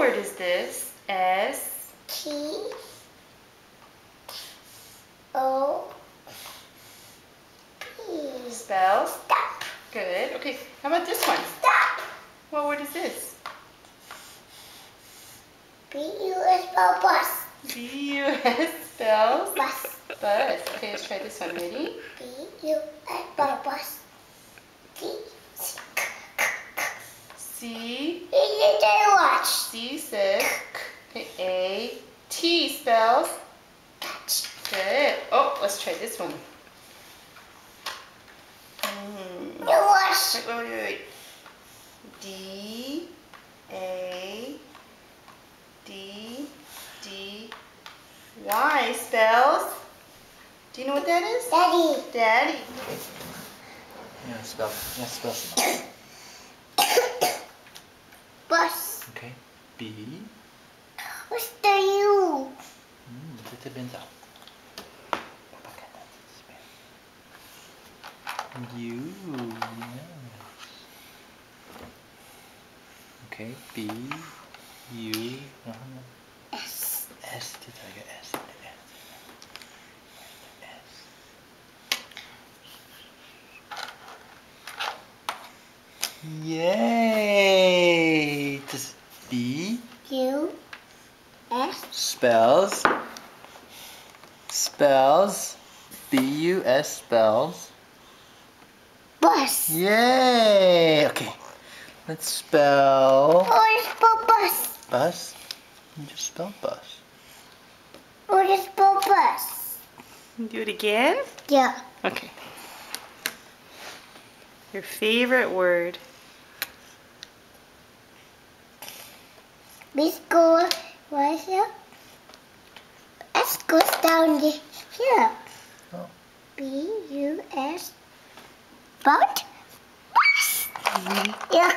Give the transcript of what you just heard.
word is this? S. T-O. P. Spells? Stop. Good. Okay, how about this one? Stop. What word is this? B-U-S for bus. B-U-S spells? Bus. Bus. Okay, let's try this one. Ready? B-U-S for bus. T. C. Watch. C says. Okay, A. T spells? Catch. Good. Oh, let's try this one. Watch. Wait. D. A. D. D. Y spells? Do you know what that is? Daddy. Daddy. Yeah, spell some. Bus. Okay. B. What's the U? Itu bintang. U. Okay. B. U. S. S. Kita agak S. Yay! Just B. U. S. Spells. B-U-S spells. Bus. Yay! Okay. Let's spell What is for bus? bus. You just spell bus. What is for bus? Do it again? Yeah. Okay. Your favorite word? Let's go right here. S goes down here. Oh. B-U-S. Boat? Bus. Yeah.